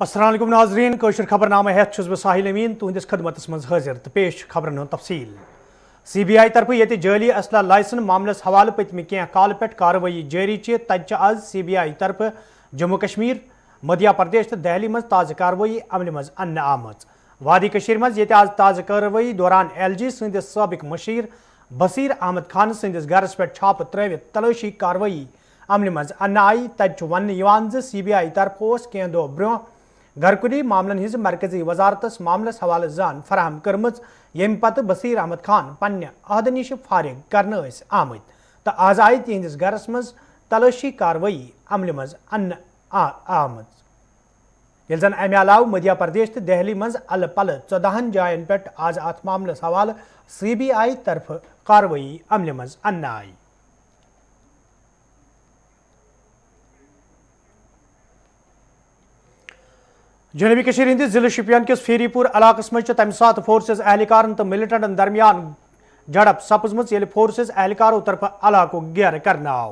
अस्सलाम वालेकुम नाज़रीन कोशर खबरनामा हेत छुस बह साहिल अमीन तुहंदिस खदमतस मज हाजिर तो पेश खबरन हूं तफसील CBI तरफ ये जाली असला लाइसन मामलस हवाले पतम कह काल पे कार्रवाई जारी तज आज CBI तरफ जम्मू कश्मीर मध्य प्रदेश तो दहली मज ताज़ कार्रवाई अमल मज अन्न आमज वादी कशीर मज ये आज ताज़ कार्रवाई दौरान LG सदिस साबिक मशीर बसीर अहमद खान सदिस गरस पे छाप त्रवित तलाशी कार्रवाई अमल मज अन्न आई तज वन CBI तरफ कह दो ब्रोह घरकुनी मामलन हिज मरकजी वजारतस मामलस हवाले जान फराहम करमज यम पत बसीर अहमद खान पन्ने अहद निश फारिग करने आमद तो आज आई तिहंदिस गरस मज तलाशी कार्रवाई अमल मज अन्न आमद ये जन अमे अलाव मध्य प्रदेश तो दहली मज अल पल 14 जायन पे आज अत मामलस हवाले CBI तरफ कार्रवाई अमल मज अन्न आई। जनूबी कश्मीर हंदिस जिले शोपियान किस फेरीपुर इलाकस मज तम सात फोर्सेस एहलकारन तो मिलिटेंटन दरमियान झड़प सपजम ये फोर्सेस एहलकारों तरफ इलाको घेर करना आव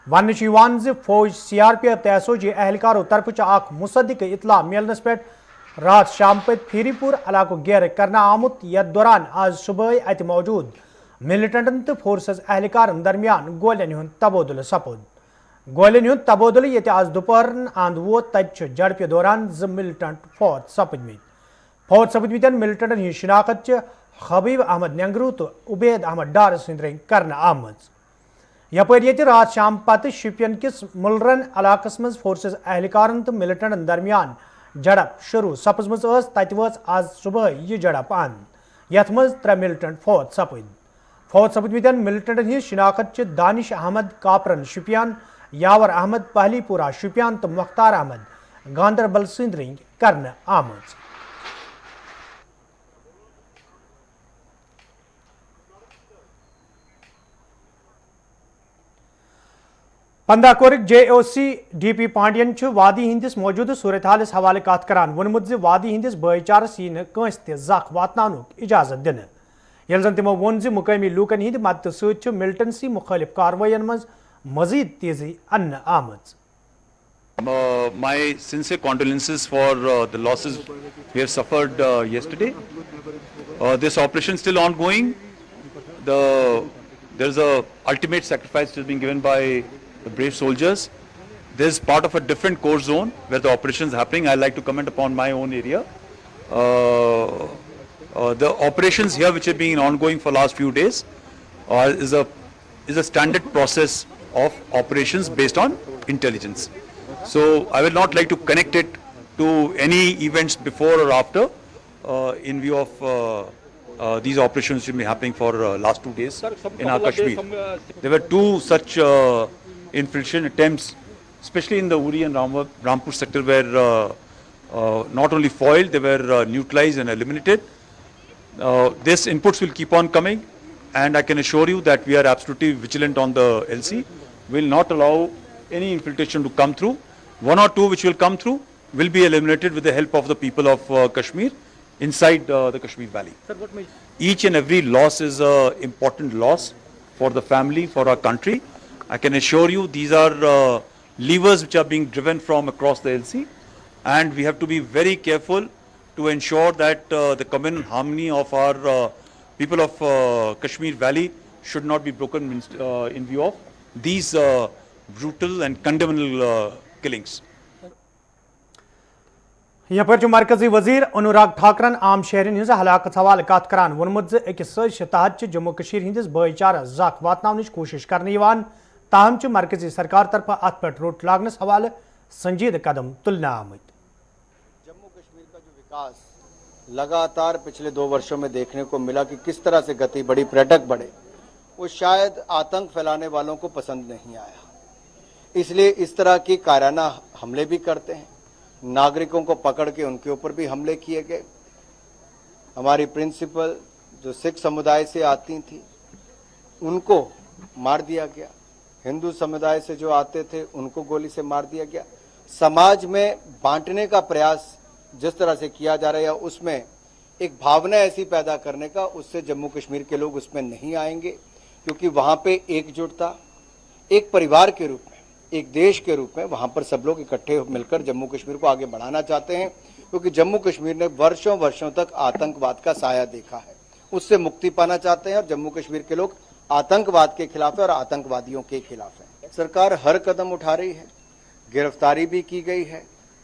वन फौज CRPF तो SOG एहलकारों तरफ मुसद्दिक इतला मिलनस पे रात शाम पे फेरीपुर इलाको घेर करना आमुत यथ दौरान आज सुबह अत मौजूद मिलिटेंटन तो फोर्सेस एहलकारन दरमियान गोलियन हुंद तबादुल सपुद गोलियन हुंद तबादुल ये आज दोपहरन अंद वो तज झड़प दौरान मिलिटेंट फौत सपदमित मिलिटेंटन हज शिनाखत हबीब अहमद नेंगरू तो उबैद अहमद डार सद कर आमज यपर ये रात शाम पत शोपियन किस मुलरन इलाकस मज फोर्सेस एहलकारन तो मिलिटेंटन दरमियान झड़प शुरू सपजम तत वच आज सुबह यह झड़प अंद यथ मज 3 मिलिटेंट फौत सपदमित मिलिटेंटन हज शिनाखत दानिश अहमद कापरन शोपियान यावर अहमद पहलीपुरा शोपियान तो मुख्तार अहमद गांदरबल सद कर आमज। पंदा कोरिक JOC DP पांडियन वादी हंदिस मौजूद सूरत हालस हवाले कत करान वोनमुत वादी हंदिस भाईचारस यी कंस जख वातनानुक इजाजत दिन यल जन तमो वोन मुकामी लूकन हंद मदद सत मिलिटेंसी मुखालिफ कार्रवाइन मज मजीद तेजी अन्न आमज। My sincere condolences for the losses we have suffered yesterday. This operation is still ongoing. There is a ultimate sacrifice that is being given by the brave soldiers. This is part of a different core zone where the operation is happening. I like to comment upon my own area. The operations here, which have been ongoing for last few days, is a standard process of operations based on intelligence. So I will not like to connect it to any events before or after in view of these operations which have been happening for last 2 days in our Kashmir. There were 2 such infiltration attempts, especially in the Uri and Rampur sector, where not only foiled, they were neutralized and eliminated. These inputs will keep on coming, and I can assure you that we are absolutely vigilant on the LC. We will not allow any infiltration to come through. 1 or 2 which will come through will be eliminated with the help of the people of Kashmir inside the Kashmir Valley. Each and every loss is an important loss for the family, for our country. I can assure you these are levers which are being driven from across the LC, and we have to be very careful to ensure that the common harmony of our people of Kashmir Valley should not be broken in view of these brutal and condemnable killings. यपर मरकजी वजीर अनुराग ठाकरन आम शहरन हज हलाकत हवाले कत करान वोनमुत अकिस साजिश तहत जम्मू कश्मीर हंदिस भाईचारा जख वातनावनच कोशिश करने ताहम मरकजी सरकार तरफ अत पे रोट लागनस हवाले संजीद कदम तुलना आमद। जम्मू कश्मीर का जो विकास लगातार पिछले 2 वर्षों में देखने को मिला कि किस तरह से गति बढ़ी, पर्यटक बढ़े, वो शायद आतंक फैलाने वालों को पसंद नहीं आया, इसलिए इस तरह की कायराना हमले भी करते हैं। नागरिकों को पकड़ के उनके ऊपर भी हमले किए गए। हमारी प्रिंसिपल जो सिख समुदाय से आती थी उनको मार दिया गया, हिंदू समुदाय से जो आते थे उनको गोली से मार दिया गया। समाज में बांटने का प्रयास जिस तरह से किया जा रहा है उसमें एक भावना ऐसी पैदा करने का, उससे जम्मू कश्मीर के लोग उसमें नहीं आएंगे, क्योंकि वहाँ पे एकजुटता, एक परिवार के रूप में एक देश के रूप में वहाँ पर सब लोग इकट्ठे मिलकर जम्मू कश्मीर को आगे बढ़ाना चाहते हैं, क्योंकि जम्मू कश्मीर ने वर्षों वर्षों तक आतंकवाद का साया देखा है, उससे मुक्ति पाना चाहते हैं और जम्मू कश्मीर के लोग आतंकवाद के खिलाफ है और आतंकवादियों के खिलाफ है। सरकार हर कदम उठा रही है, गिरफ्तारी भी की गई है,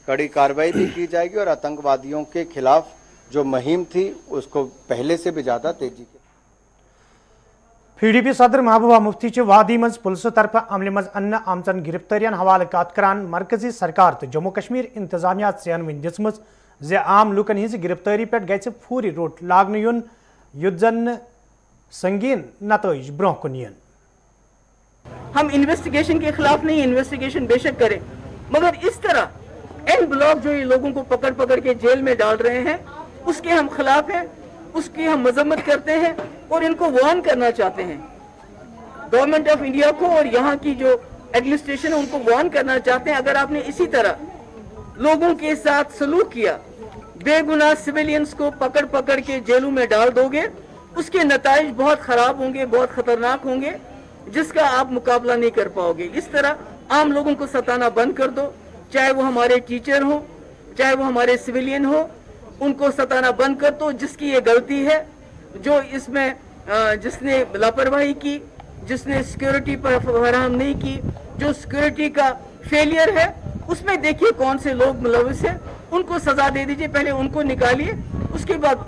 कड़ी कार्रवाई भी की जाएगी और आतंकवादियों के खिलाफ जो मुहिम थी उसको पहले से भी ज़्यादा तेजी के PDP सदर महबूबा मुफ्ती च वादी मज पुलिस तरफ अमल मज अन्न आमचन गिरफ्तारियन हवाले कत करान मरकजी सरकार तो जम्मू कश्मीर इंतजामिया चेनवन दिसम जे आम लुकन हिंज गिरफ्तारी पे गि फूरी रोट लागन युन युद्ध जन संगीन नतज ब्रोह कुन यन। हम इन्वेस्टिगेशन के खिलाफ नहीं, इन्वेस्टिगेशन बेशक करें, मगर इस तरह एन ब्लॉक जो ये लोगों को पकड़ पकड़ के जेल में डाल रहे हैं उसके हम खिलाफ हैं, उसकी हम मजम्मत करते हैं और इनको वार्न करना चाहते हैं। गवर्नमेंट ऑफ इंडिया को और यहाँ की जो एडमिनिस्ट्रेशन है उनको वार्न करना चाहते हैं, अगर आपने इसी तरह लोगों के साथ सलूक किया, बेगुनाह सिविलियंस को पकड़ पकड़ के जेलों में डाल दोगे, उसके नताइज बहुत खराब होंगे, बहुत खतरनाक होंगे, जिसका आप मुकाबला नहीं कर पाओगे। इस तरह आम लोगों को सताना बंद कर दो, चाहे वो हमारे टीचर हो, चाहे वो हमारे सिविलियन हो, उनको सताना बंद कर दो। जिसकी ये गलती है, जो इसमें जिसने लापरवाही की, जिसने सिक्योरिटी पर फराहम नहीं की, जो सिक्योरिटी का फेलियर है, उसमें देखिए कौन से लोग मुलविस हैं, उनको सजा दे दीजिए, पहले उनको निकालिए, उसके बाद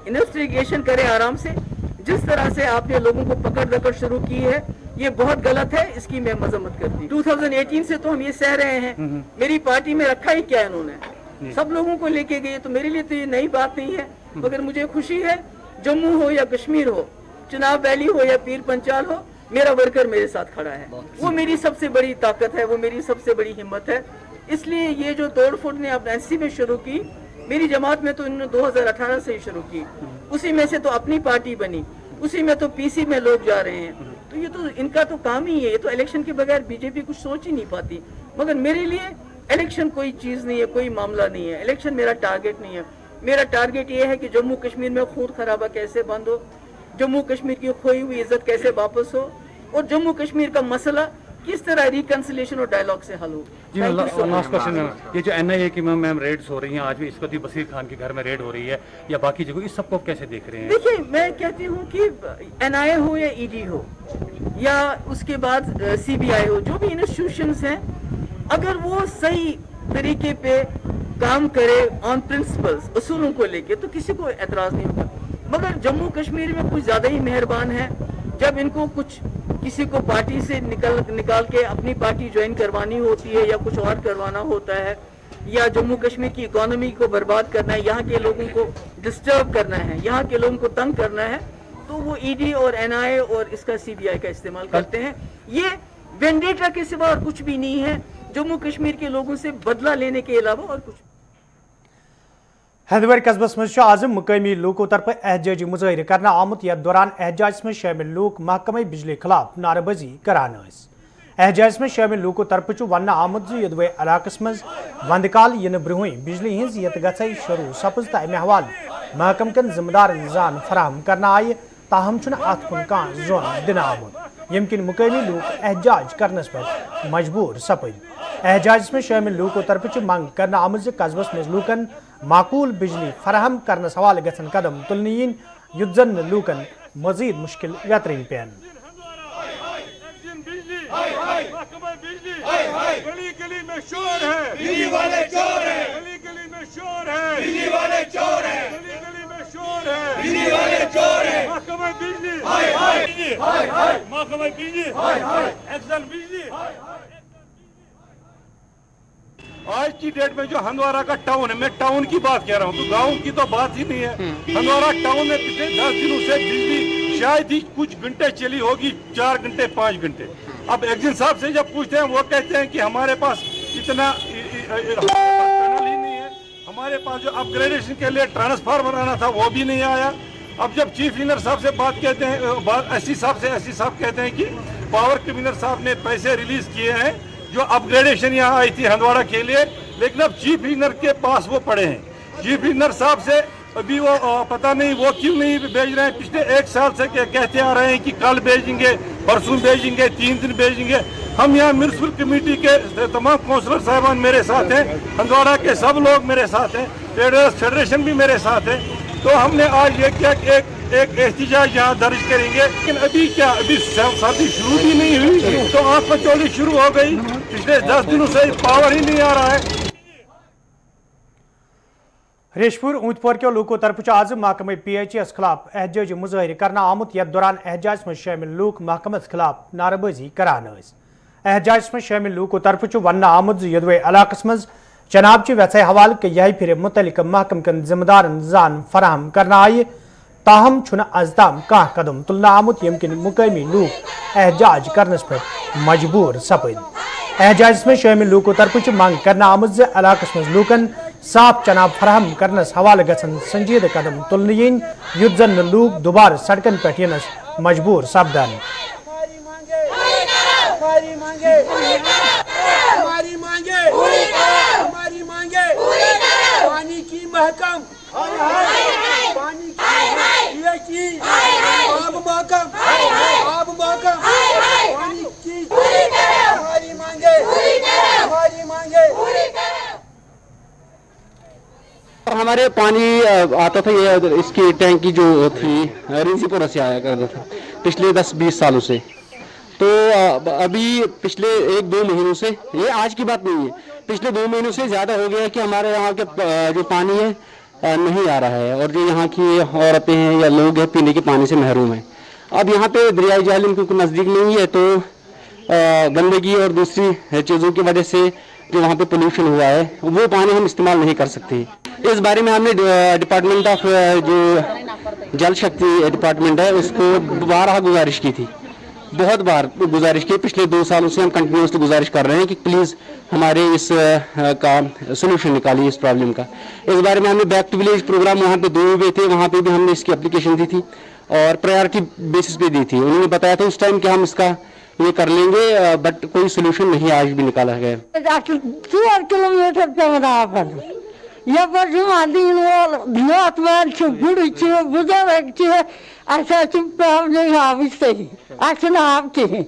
इन्वेस्टिगेशन करें आराम से। जिस तरह से आपने लोगों को पकड़ दकड़ शुरू की है ये बहुत गलत है, इसकी मैं मजम्मत करती हूँ। 2018 से तो हम ये सह रहे हैं, मेरी पार्टी में रखा ही क्या इन्होंने, सब लोगों को लेके गए, तो मेरे लिए तो ये नई बात नहीं है। मगर मुझे खुशी है, जम्मू हो या कश्मीर हो, चुनाव वैली हो या पीर पंचाल हो, मेरा वर्कर मेरे साथ खड़ा है, वो मेरी सबसे बड़ी ताकत है, वो मेरी सबसे बड़ी हिम्मत है। इसलिए ये जो तोड़ फोड़ ने अपने एनसी में शुरू की, मेरी जमात में तो इन्होंने 2018 से ही शुरू की, उसी में से तो अपनी पार्टी बनी, उसी में तो पीसी में लोग जा रहे हैं, तो ये तो इनका तो काम ही है। ये तो इलेक्शन के बगैर बीजेपी कुछ सोच ही नहीं पाती। मगर मेरे लिए इलेक्शन कोई चीज नहीं है, कोई मामला नहीं है, इलेक्शन मेरा टारगेट नहीं है। मेरा टारगेट ये है कि जम्मू कश्मीर में खून खराबा कैसे बंद हो, जम्मू कश्मीर की खोई हुई इज्जत कैसे वापस हो, और जम्मू कश्मीर का मसला किस तरह रिकंसिलेशन और डायलॉग से हल हो। जी लास्ट क्वेश्चन है, ये जो एनआईए की मैम रेड्स हो रही हैं, आज भी इसको बसीर खान के घर में रेड हो रही है या बाकी जगह, इस सबको कैसे देख रहे हैं? देखिए, मैं कहती हूँ कि एनआईए हो या ईडी हो या उसके बाद सीबीआई हो, जो भी इंस्टीट्यूशंस हैं, अगर वो सही तरीके पे काम करे ऑन प्रिंसिपल्स, उसूलों को लेके, तो किसी को एतराज नहीं होगा। मगर जम्मू कश्मीर में कुछ ज्यादा ही मेहरबान है, जब इनको कुछ किसी को पार्टी से निकाल के अपनी पार्टी ज्वाइन करवानी होती है या कुछ और करवाना होता है, या जम्मू कश्मीर की इकोनॉमी को बर्बाद करना है, यहाँ के लोगों को डिस्टर्ब करना है, यहाँ के लोगों को तंग करना है, तो वो ईडी और एनआईए और इसका सीबीआई का इस्तेमाल करते हैं। ये वेंडेटा के सिवा और कुछ भी नहीं है, जम्मू कश्मीर के लोगों से बदला लेने के अलावा और कुछ। हंदवार कस्बस मज आज मुकामी लोगों तरफ एहतजाजी मुजाहिर करना आमुत, यथ दौरान एहतजाज में शामिल लोग महकमे बिजली खिलाफ नारेबाजी करान। एहतजाज में शामिल लोगों तरफ वन आमुत यदवे इलाकस मज वंदकाल इन ब्रोह बिजली हज यत गई शुरू सपज तो अमे हवाले महकम कन जिम्मेदार जान फराहम करना आय, ताहम अत कुन कह जोन दिन आमुत, यम किन मुकामी लोग एहतजाज करनस पर मजबूर सपद। एहतजाज में शामिल लोगों तरफ मंग करना आमुत कस्बस मज लूकन माकूल बिजली फराहम करने हवाले गसन कदम तुलनी इन, युद्ध जन लूकन मजीद मुश्किल व्यतरीन पेन। गली गली में शोर है, बिजली वाले चोर है, गली गली में शोर है, बिजली वाले चोर है, गली गली में शोर है, बिजली वाले चोर है, महकमा बिजली, हाय हाय हाय हाय, महकमा बिजली, हाय हाय, एक्शन बिजली। आज की डेट में जो हंदवारा का टाउन है, मैं टाउन की बात कह रहा हूँ, तो गांव की तो बात ही नहीं है। हंदवारा टाउन में पिछले 10 दिनों से बिजली शायद ही कुछ घंटे चली होगी, 4 घंटे 5 घंटे। अब एक्जिन साहब से जब पूछते हैं, वो कहते हैं कि हमारे पास इतना पैनल ही नहीं है, हमारे पास जो अपग्रेडेशन के लिए ट्रांसफार्मर आना था वो भी नहीं आया। अब जब चीफ इंजीनियर साहब से बात कहते हैं, एससी साहब कहते हैं कि पावर कमिश्नर साहब ने पैसे रिलीज किए हैं जो अपग्रेडेशन यहाँ आई थी हंदवाड़ा के लिए, लेकिन अब चीफ इंजीनियर के पास वो पड़े हैं। चीफ इंजीनियर साहब से अभी वो पता नहीं वो क्यों नहीं भेज रहे हैं। पिछले 1 साल से कहते आ रहे हैं कि कल भेजेंगे, परसों भेजेंगे, 3 दिन भेजेंगे। हम यहाँ म्यूनसिपल कमेटी के तमाम काउंसलर साहबान मेरे साथ हैं, हंदवाड़ा के सब लोग मेरे साथ हैं, ट्रेडर्स फेडरेशन भी मेरे साथ है। तो हमने आज ये किया कि एक एहतिजाज यहाँ दर्ज करेंगे, लेकिन अभी क्या, अभी सर्दी शुरू भी नहीं हुई तो आंख पचौली शुरू हो गई। पिछले 10 दिनों से पावर ही नहीं आ रहा है। रेशपुर ऊंटपोर के लोगों तरफ आज महकमे PHS खिलाफ एहतजाजी मुजाहिर करना आमुत, यथ दौरान एहतजाज में शामिल लूक महकमस खिलाफ नारेबाजी करान। एहतजाज में शामिल लूकों तरफ वन आमुत यदवे इलाकस मज जनाब च वैसे हवाल के यही फिर मुतलिक महकम कन जिम्मेदारन जान फराहम करना आए, ताहम छुन अजताम कह कदम तुलना आमुत यमकिन मुकामी लूक एहतजाज करनस पर मजबूर सपद। एहतजाज में शामिल लूकों तरफ मांग करना आमुत इलाकस मज लूकन साफ चनाब फराहम करनस हवाले गसन संजीद कदम तुलन यीन, युद्ध जन लूक दोबारा सड़कन पे यनस मजबूर सपदन। पानी की महकम, पानी की आब महकम, पानी की हमारी मांगे, हमारी मांगे। हमारे पानी आता था, ये इसकी टैंकी जो थी रिंसीपुरा से आया करता था पिछले 10-20 सालों से। तो अभी पिछले 1-2 महीनों से, ये आज की बात नहीं है, पिछले 2 महीनों से ज़्यादा हो गया है कि हमारे यहाँ के जो पानी है नहीं आ रहा है, और जो यहाँ की औरतें हैं या लोग हैं पीने के पानी से महरूम हैं। अब यहाँ पे दरियाई जालिम क्योंकि नज़दीक नहीं है, तो गंदगी और दूसरी चीज़ों की वजह से जो वहाँ पे पोल्यूशन हुआ है वो पानी हम इस्तेमाल नहीं कर सकते। इस बारे में हमने डिपार्टमेंट ऑफ जो जल शक्ति डिपार्टमेंट है उसको 12 गुजारिश की थी, बहुत बार गुजारिश की। पिछले 2 सालों से हम कंटिन्यूसली गुजारिश कर रहे हैं कि प्लीज़ हमारे इस का सोल्यूशन निकालिए इस प्रॉब्लम का। इस बारे में हमने बैक टू विलेज प्रोग्राम वहाँ पे 2 हुए थे, वहाँ पे भी हमने इसकी एप्लीकेशन दी थी और प्रायोरिटी बेसिस पे दी थी। उन्होंने बताया था उस टाइम कि हम इसका ये कर लेंगे, बट कोई सोल्यूशन नहीं आज भी निकाला गया। 4 किलोमीटर पे यपर मादीन गुड़ बुजुर्ग प्रॉब्लम आब आब कहें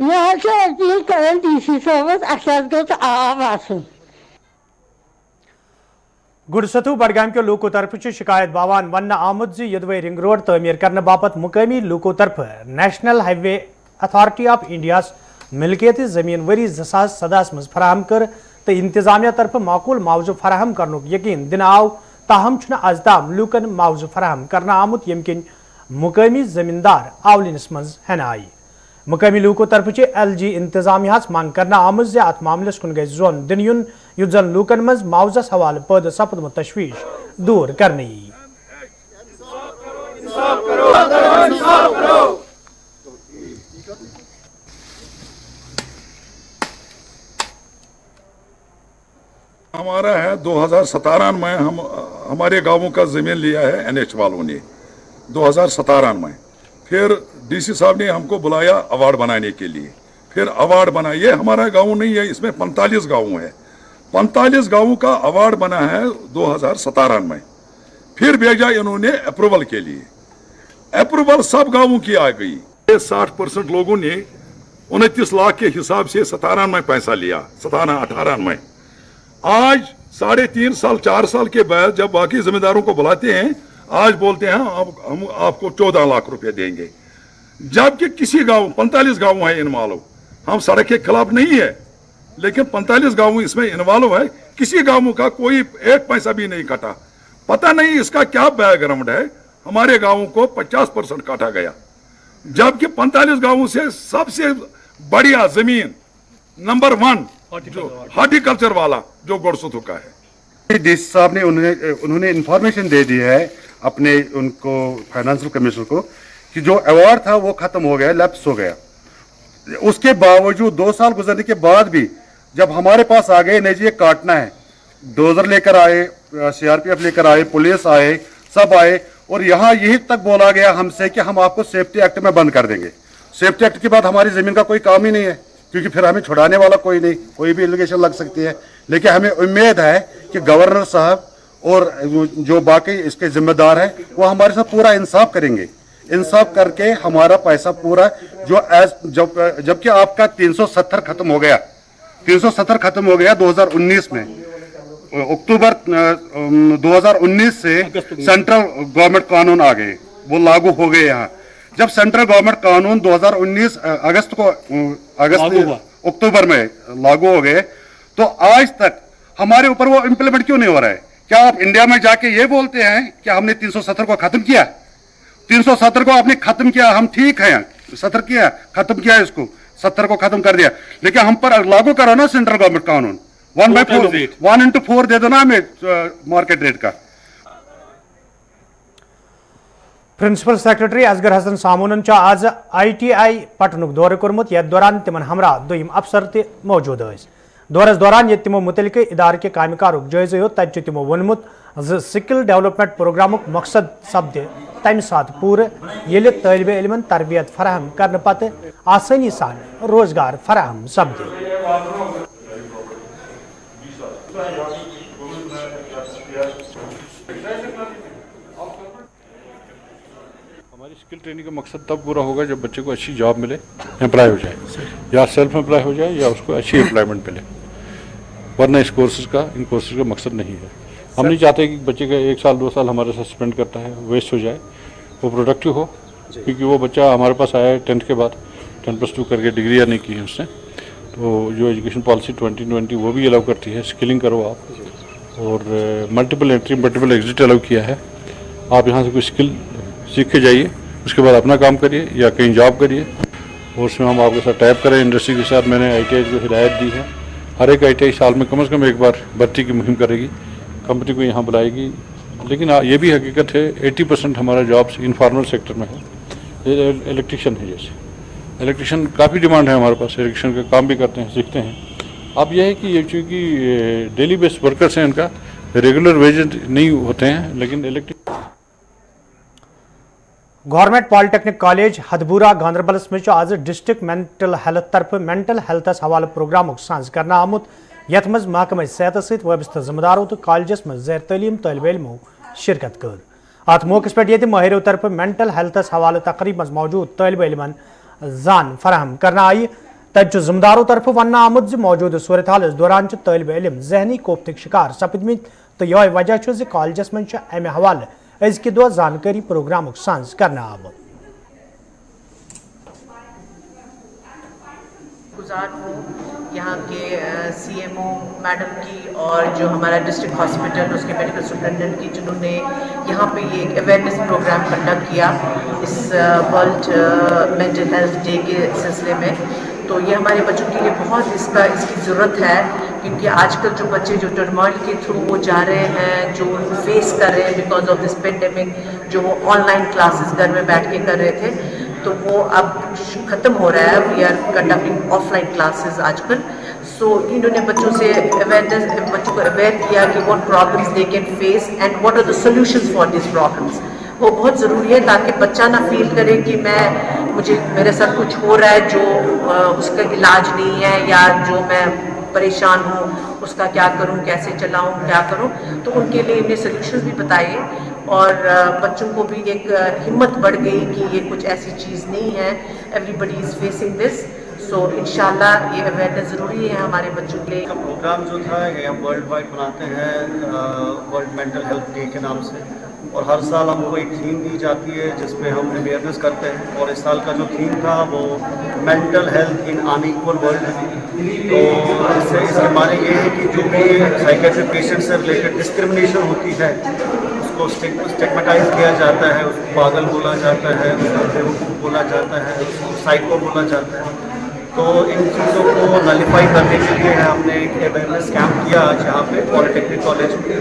मैं अपील कर DC साहब गो आब आसन। गुड़सतु बडगाम के लोगों तरफ शिकायत बावान वन आमुद यदवे रिंग रोड तमीर करने बापत मुकामी लोगों तरफ National Highway Authority of India मिलकियत जमीन वरी 2017 मज फराहम कर तो इंतजामिया तरफ माकूल मुआवजा फराहम करने यकीन दिन आव, ताहम छुन अजताम लूकन मुआवजा फराहम करना आमुत यमकिन मुकामी जमींदार आवलिनस मज हन आई। मुकामी लूकों तरफ LG इंतजामिया मांग करना आमुत अत मामलस कुन गई जोन दिन युन युद्ध जन लूकन मज मुआवजा हवाल पद सपद तशवीश दूर करनी। हमारा है 2017 में हम हमारे गांवों का जमीन लिया है NH वालों ने 2017 में। फिर DC साहब ने हमको बुलाया अवार्ड बनाने के लिए, फिर अवार्ड बना। ये हमारा गांव नहीं है, इसमें 45 गाँव है, 45 गाँवों का अवार्ड बना है 2017 में। फिर भेजा इन्होंने अप्रूवल के लिए, अप्रूवल सब गाँवों की आ गई। 60% लोगों ने 29 लाख के हिसाब से 17 में पैसा लिया, 17-18 में। आज 3.5 साल 4 साल के बाद जब बाकी जिम्मेदारों को बुलाते हैं, आज बोलते हैं हम आपको 14 लाख रुपए देंगे, जबकि किसी गांव 45 गांव है इन्वॉल्व। हम सड़क के खिलाफ नहीं है, लेकिन 45 गांव इसमें इन्वॉल्व है, किसी गांव का कोई 1 पैसा भी नहीं कटा। पता नहीं इसका क्या बैकग्राउंड है। हमारे गांवों को 50% काटा गया, जबकि 45 गांवों से सबसे बढ़िया जमीन नंबर 1 हॉर्टिकल्चर वाला जो गुड़सतु का है। DC साहब ने उन्होंने इंफॉर्मेशन दे दी है अपने उनको फाइनेंशियल कमिश्नर को कि जो अवार्ड था वो खत्म हो गया, लैप्स हो गया। उसके बावजूद 2 साल गुजरने के बाद भी जब हमारे पास आ गए नहीं जी ये काटना है, डोजर लेकर आए, CRPF लेकर आए, पुलिस आए, सब आए, और यहाँ यही तक बोला गया हमसे कि हम आपको सेफ्टी एक्ट में बंद कर देंगे। सेफ्टी एक्ट के बाद हमारी जमीन का कोई काम ही नहीं है, क्योंकि फिर हमें छुड़ाने वाला कोई नहीं, कोई भी एलिगेशन लग सकती है। लेकिन हमें उम्मीद है कि गवर्नर साहब और जो बाकी इसके जिम्मेदार हैं वो हमारे साथ पूरा इंसाफ करेंगे इंसाफ करके हमारा पैसा पूरा जो जबकि आपका 370 खत्म हो गया, 370 खत्म हो गया 2019 में। अक्टूबर 2019 से सेंट्रल गवर्नमेंट कानून आ गए, वो लागू हो गए यहाँ। जब सेंट्रल गवर्नमेंट कानून 2019 अक्टूबर में लागू हो गए, तो आज तक हमारे ऊपर वो इम्प्लीमेंट क्यों नहीं हो रहा है? क्या आप इंडिया में जाके ये बोलते हैं कि हमने 370 को खत्म किया? 370 को आपने खत्म किया, हम ठीक है, 70 किया, खत्म किया, इसको 70 को खत्म कर दिया, लेकिन हम पर लागू करो ना सेंट्रल गवर्नमेंट कानून। 1/4 दे दो ना हमें मार्केट रेट का। प्रिंसिपल सेक्रेटरी असगर हसन सामून आज ITI पटनुक दौर कोर्मुत, यथ दौरान तिमन हमरा दोयम अफसर ते मौजूद थे। दौरस दौरान ये तिमो मुतलिक इदार के कामकारुक जायजा यो, तत तिमो वोनमुत स्किल डेवलपमेंट प्रोग्रामुक मकसद सपदे तमि साथ पूरे येले तालिब इल्मन तरबियत फराहम करने पते आसानी सान रोजगार फराहम सपदे। हमारी स्किल ट्रेनिंग का मकसद तब पूरा होगा जब बच्चे को अच्छी जॉब मिले, एम्प्लॉय हो जाए, या सेल्फ एम्प्लॉय हो जाए, या उसको अच्छी एम्प्लॉयमेंट मिले, वरना इन कोर्सेज का मकसद नहीं है। हम नहीं चाहते कि बच्चे का 1 साल 2 साल हमारे साथ स्पेंड करता है वेस्ट हो जाए, वो प्रोडक्टिव हो, क्योंकि वो बच्चा हमारे पास आया है 10th के बाद, 10+2 करके डिग्री नहीं की है उसने, तो जो एजुकेशन पॉलिसी 2020 वो भी अलाउ करती है स्किलिंग करो आप, और multiple entry multiple exit allow किया है। आप यहाँ से कोई स्किल सीख के जाइए, उसके बाद अपना काम करिए या कहीं जॉब करिए, और उसमें हम आपके साथ टैप करें इंडस्ट्री के साथ। मैंने ITI को हिदायत दी है, हर एक ITI साल में कम से कम एक बार भर्ती की मुहिम करेगी, कंपनी को यहाँ बुलाएगी। लेकिन ये भी हकीकत है 80% हमारा जॉब्स इनफॉर्मल सेक्टर में है। इलेक्ट्रिशियन है, जैसे इलेक्ट्रिशियन काफ़ी डिमांड है हमारे पास, इलेक्ट्रिशियन का काम भी करते हैं, सीखते हैं। अब यह है कि ये चूँकि डेली बेस वर्कर्स हैं, इनका रेगुलर वेजेस नहीं होते हैं, लेकिन गवर्नमेंट पॉलिटेक्निक कॉलेज हदबूरा गांधरबलस में आज डिस्ट्रिक्ट मेंटल हेल्थ तरफ मेंटल हेल्थस हवाले प्रोग्राम सांस कर आमुत, यथ मज महकमा सेहत सत वाबस्त जिम्मेदारों तो कॉलेजस में ज़ैर तलीम तालिब इल्मों शिरकत कर। अत मौके पे ये माहिरों तरफ मेंटल हेल्थस हवाले तकरीब मज मौजूद तालिब इल्मन जान फराहम करना आई। तत जिम्मेदारों तरफ वन आमुद मौजूद सूरत हाल दौरान तालिब इल्म जहनी कोफ्तक शिकार सपदमित, तो यह वजह कॉलेजस में अमे हवाले अजक दो जानकारी प्रोग्राम सांस करना आमुद। गुजार हूँ यहाँ के CMO मैडम की और जो हमारा डिस्ट्रिक्ट हॉस्पिटल उसके मेडिकल सुपरिटेंडेंट की, जिन्होंने यहाँ पे ये एक अवेयरनेस प्रोग्राम कंडक्ट किया इस वर्ल्ड मेंटल हेल्थ डे के सिलसिले में। तो ये हमारे बच्चों के लिए बहुत इसकी ज़रूरत है, क्योंकि आजकल जो बच्चे जो टर्मोइल के थ्रू वो जा रहे हैं, जो फेस कर रहे हैं बिकॉज ऑफ दिस पेंडेमिक, जो वो ऑनलाइन क्लासेस घर में बैठ के कर रहे थे, तो वो अब ख़त्म हो रहा है। We are conducting offline classes आजकल। सो इन्होंने बच्चों को अवेयर किया कि what problems they can face and what are the solutions for this problems. वो बहुत ज़रूरी है ताकि बच्चा ना फील करे कि मेरे साथ कुछ हो रहा है जो उसका इलाज नहीं है, या जो मैं परेशान हूँ उसका क्या करूँ, कैसे चलाऊँ, क्या करूँ। तो उनके लिए इन्हें सॉल्यूशंस भी बताए, और बच्चों को भी एक हिम्मत बढ़ गई कि ये कुछ ऐसी चीज़ नहीं है, एवरीबडी इज़ फेसिंग दिस। सो इंशाल्लाह ये अवेयरनेस ज़रूरी है हमारे बच्चों के लिए। प्रोग्राम जो था ये हम वर्ल्ड वाइड बनाते हैं वर्ल्ड मेंटल हेल्थ डे के नाम से, और हर साल हमको एक थीम दी जाती है जिसपे हम अवेयरनेस करते हैं। और इस साल का जो थीम था वो मेंटल हेल्थ इन अनइक्वल वर्ल्ड है। तो इसके माने ये है कि जो भी साइकेट्रिक पेशेंट से रिलेटेड डिस्क्रिमिनेशन होती है उसको स्टिग्मेटाइज किया जाता है, उसको पागल बोला जाता है, उसको बेवकूफ़ बोला जाता है, उसको साइको बोला जाता है। तो इन चीज़ों को नलीफाई करने के लिए हमने एक अवेयरनेस कैंप किया आज यहाँ पे पॉलिटेक्निक कॉलेज में,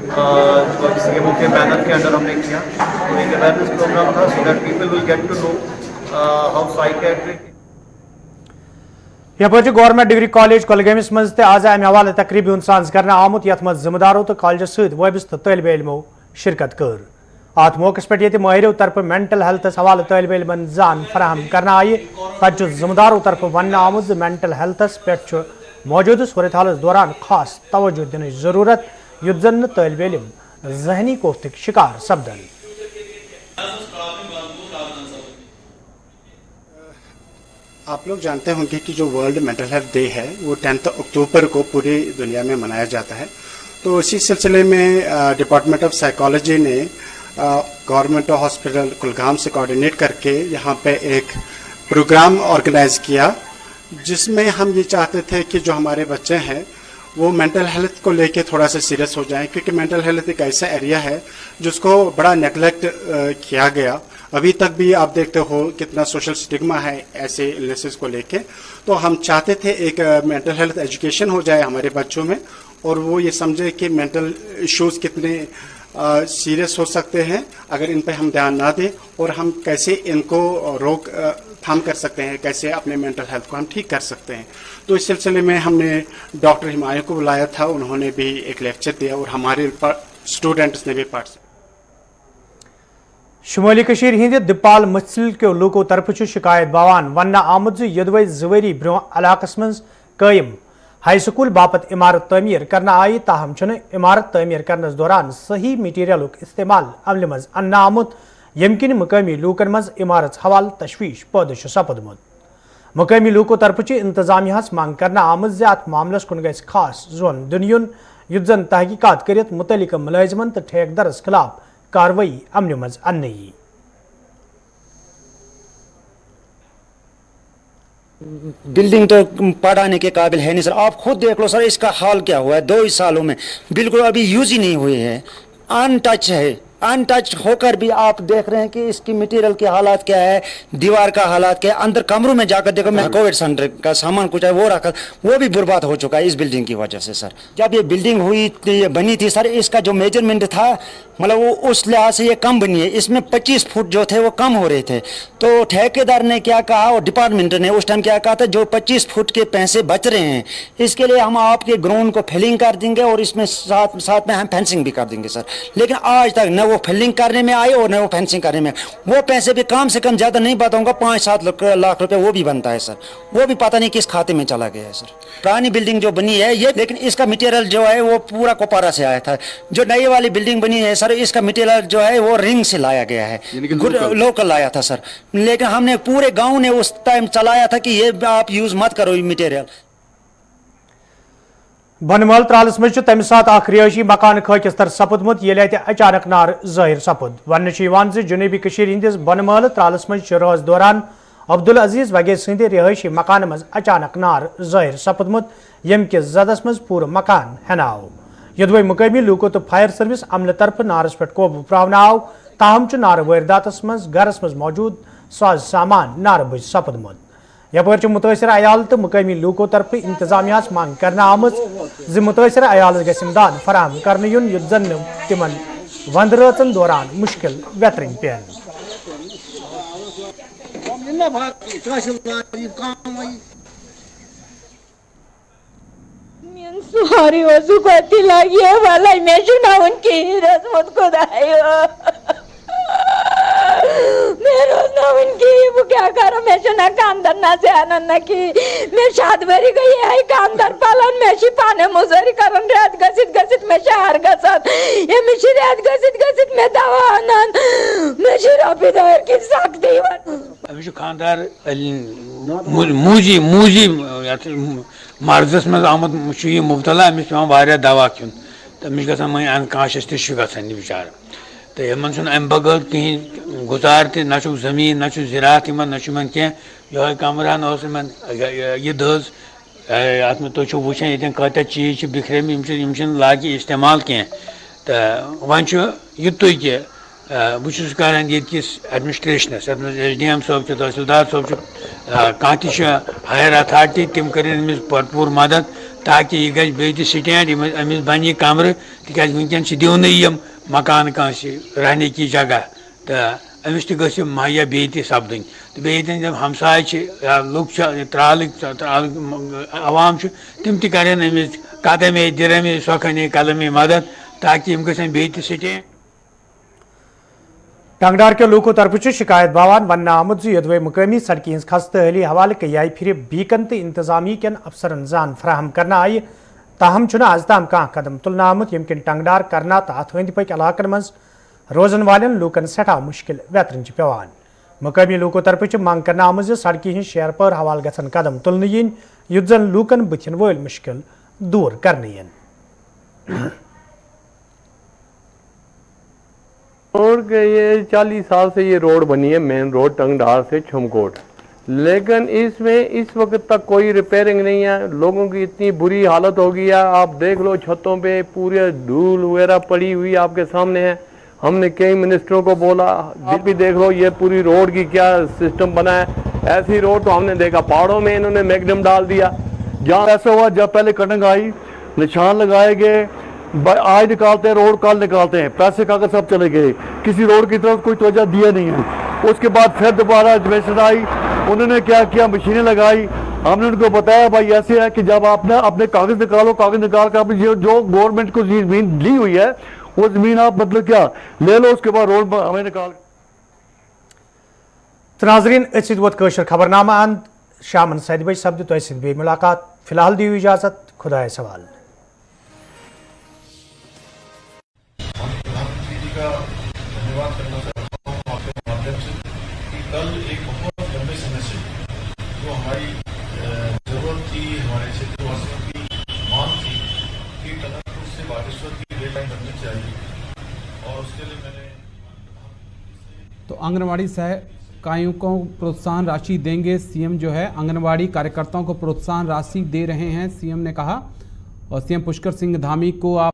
जो CMO के बैनर के अंडर हमने किया। तो एक अवेयरनेस प्रोग्राम था so that people will get to know how psychiatric. यह गवर्नमेंट डिग्री कॉलेज कुलगामिस मज आज अमे हवाले तकरीब सांस कर आमुत, यथ मज जिम्मेदारों तो कॉलेजस सत वाबस्त तालिब इल्मों शिरकत कर। अत मौके पे माहिरों तरफ मेंटल हेल्थस हवाले तालिब इल्मन जान फराहम करना आई। तत जिम्मेदारों तरफ वन आमुद मेंटल हेल्थस पे मौजूद सूरत हाल दौरान खास तवज्जो दिन जरूरत, युद्ध जन तालिब इल्म जहनी कोफ्तक शिकार सपदन। आप लोग जानते होंगे कि जो वर्ल्ड मेंटल हेल्थ डे है वो 10 अक्टूबर को पूरी दुनिया में मनाया जाता है। तो इसी सिलसिले में डिपार्टमेंट ऑफ साइकोलॉजी ने गवर्नमेंट हॉस्पिटल कुलगाम से कोऑर्डिनेट करके यहाँ पे एक प्रोग्राम ऑर्गेनाइज किया, जिसमें हम ये चाहते थे कि जो हमारे बच्चे हैं वो मेंटल हेल्थ को लेके थोड़ा सा सीरियस हो जाएं, क्योंकि मेंटल हेल्थ एक ऐसा एरिया है जिसको बड़ा नेगलेक्ट किया गया। अभी तक भी आप देखते हो कितना सोशल स्टिग्मा है ऐसे इलनेसेस को लेके। तो हम चाहते थे एक मेंटल हेल्थ एजुकेशन हो जाए हमारे बच्चों में, और वो ये समझे कि मेंटल इश्यूज़ कितने सीरियस हो सकते हैं अगर इन पे हम ध्यान ना दें, और हम कैसे इनको रोक थाम कर सकते हैं, कैसे अपने मेंटल हेल्थ को हम ठीक कर सकते हैं। तो इस सिलसिले में हमने डॉक्टर हिमायू को बुलाया था, उन्होंने भी एक लेक्चर दिया और हमारे स्टूडेंट्स ने भी पार्टिसिपेट। शुमाली कशीर हिंद दिपाल महसिल के लोगों तरफ शिकायत बावान वन आमुद यदवे जवरी ब्रो इलाकस मज कायम हाई स्कूल बापत इमारत तमीर करना आई, ताहम इमारत तमीर करनस दौरान सही मटीरियल इस्तेमाल अमल मज अन्न आमुत, यमकिन मकामी लूकन मज इमारत हवाल तशवीश पैदा सपदमुत। मकामी लूकों तरफ इंतजामिया मांग करना आमद जे अत मामलस कुन गस खास जोन दुनियुन युत जन तहकीकात करित मुतलिक मुलाजिमन तो ठेकेदारस खिलाफ कार्रवाई अमल मज अन्नई। बिल्डिंग तो पढ़ाने के काबिल है नहीं सर, आप खुद देख लो सर इसका हाल क्या हुआ है 2 ही सालों में, बिल्कुल अभी यूज ही नहीं हुए हैं, अनटच है। अनटच होकर भी आप देख रहे हैं कि इसकी मटेरियल के हालात क्या है, दीवार का हालात क्या है, अंदर कमरों में जाकर देखो, मैं कोविड सेंटर का सामान कुछ है वो रखा, वो भी बर्बाद हो चुका है इस बिल्डिंग की वजह से सर। जब ये बिल्डिंग हुई बनी थी सर, इसका जो मेजरमेंट था मतलब वो उस लिहाज से ये कम बनी है, इसमें 25 फुट जो थे वो कम हो रहे थे। तो ठेकेदार ने क्या कहा और डिपार्टमेंट ने उस टाइम क्या कहा था, जो 25 फुट के पैसे बच रहे हैं इसके लिए हम आपके ग्राउंड को फिलिंग कर देंगे और इसमें साथ में हम फेंसिंग भी कर देंगे सर। लेकिन आज तक न वो फिलिंग करने में आए और न वो फेंसिंग करने में, वो पैसे भी कम से कम ज़्यादा नहीं बताऊंगा 5-7 लाख रुपए वो भी बनता है सर, वो भी पता नहीं किस खाते में चला गया है सर। पुरानी बिल्डिंग जो बनी है ये, लेकिन इसका मटेरियल जो है वो पूरा कोपारा से आया था। जो नई वाली बिल्डिंग बनी है सर, इसका मटेरियल जो है वो रिंग से लाया गया है, लोकल लाया था सर। लेकिन हमने पूरे गांव ने उस टाइम चलाया था कि ये आप यूज मत करो ये मटेरियल। बनमल त्रालस मज तम सात रिहायशी मकान खाकिस्तर सपदमुत ये अचानक नार जाहिर सपद। वन जनूबी कशीर हंदिस बनमल त्रालस मज राज दौरान अब्दुल अजीज वगैर सद रिहायशी मकान मज अचानक नार जाहिर सपदमुत, यम किस जदस मज पूरा मकान हेनाव। यदवे मुकामी लूको तो फायर सर्विस अमल तरफ नारस पे काबू प्रावन आव, ताहम नार वारदातस मज गरस मज मौजूद साज सामान नार बुझ सपदमुत। यपर मुतासर अयाल तो मुकामी लूको तरफ इंतजामिया मांग करना आम मुतासर अयाल गस इमदाद फराहम कर युन युत जन तिमन वंद राचन दौरान मुश्किल व्यतरन पेन। सुहारी वसु कोती लगी है वाला मैं सुना उनकी रस्मत को दायो मैं रोज ना उनकी वो क्या करो, मैं सुना कांदर ना से आनंद की मैं शाद भरी गई है कांदर पालन में शिपाने मुजरी करन रात गसित में शहर गसत ये मिशी रात गसित में दवा आनंद मैं शराबी दर की सकती अभी जो खानदार मूजी मर्दस मज आमद मुबतला अमिस पे दवा खुन तो अमिस ग अनकॉन्शियस तह बिचार तो यमन अम बगैर कहीं गुजार त जमीन न ज़रात न कह ये कमरान यह दज अत में तुम वो ये कत चीज़ बिखरे लागे इस्तेमाल कह तो वन युतु कि बहुत करान ये एडमिनिस्ट्रेशनस SDM साहब तहसीलदार साहब कह हायर अथॉरिटी तम कर भरपूर मदद ताकि यह गई बे स्टैंड अमिस बन यह कमर तिक वनकन दिन यम मकान कंस रहने की जगह तो अमिस तह मुहैया बे सपदन तो बे जब हमसाय लुक त्राल अवाम तम तन अमिस कदमे दिरमे सोखने कलमे मदद ताकि यम गन बे स्टैंड। टंगडार के लूकों तरफ शिकायत बावान वन आमुद यदवे मुकामी सड़की हज खस्तहली हवाले कई फिर बीकन तो इंतजामी कन अफसरन जान फराहम करना आई, ताहम आज तम कह कदम तुलना आमुत यमकिन टंगडार करना तो अत अंद पक इलाकन मज रोजन वालन लूकन सठा मुश्किल व्यतरन पेवान। मकामी लोको तरफ मांग करना आमज सड़की हिंद शेयर पर हवाल गसन कदम तुलन yin युत जन लूकन बुथिन वोल मुश्किल दूर करने रोड के ये 40 साल से ये रोड बनी है, मेन रोड टंगडार से छमकोट, लेकिन इसमें इस वक्त तक कोई रिपेयरिंग नहीं है। लोगों की इतनी बुरी हालत हो गई है, आप देख लो छतों पे पूरे धूल वगैरह पड़ी हुई आपके सामने है। हमने कई मिनिस्टरों को बोला, आप भी देख लो ये पूरी रोड की क्या सिस्टम बना है। ऐसी रोड तो हमने देखा पहाड़ों में इन्होंने मैग्नम डाल दिया। जहाँ ऐसा हुआ जब पहले कटिंग आई, निशान लगाए गए, आज निकालते हैं रोड, कल निकालते हैं, पैसे कागज सब चले गए, किसी रोड की तरफ कोई तवज्जो दिया नहीं है। उसके बाद फिर दोबारा एडमिशन आई, उन्होंने क्या किया, मशीनें लगाई। हमने उनको बताया भाई ऐसे है कि जब आपने अपने कागज निकालो, कागज निकाल कर अपनी जो गवर्नमेंट को जमीन ली हुई है वो जमीन आप मतलब क्या ले लो, उसके बाद रोड हमें निकाल। नाज़रीन वत खबरनामा अंत शामन 7 बजे सब्द तो बे मुलाकात। फिलहाल दी इजाजत, खुदा सवाल। धन्यवाद करना चाहता हूँ आपके माध्यम से कि कल एक बहुत लंबे समय से जो हमारी जरूरत थी, हमारे क्षेत्रवासियों की मांग थी कि टनकपुर से बागेश्वर की रेल लाइन बननी चाहिए, और उसके लिए मैंने तो आंगनवाड़ी सहकारियों को प्रोत्साहन राशि देंगे। सीएम जो है आंगनवाड़ी कार्यकर्ताओं को प्रोत्साहन राशि दे रहे हैं, सीएम ने कहा। और सीएम पुष्कर सिंह धामी को आप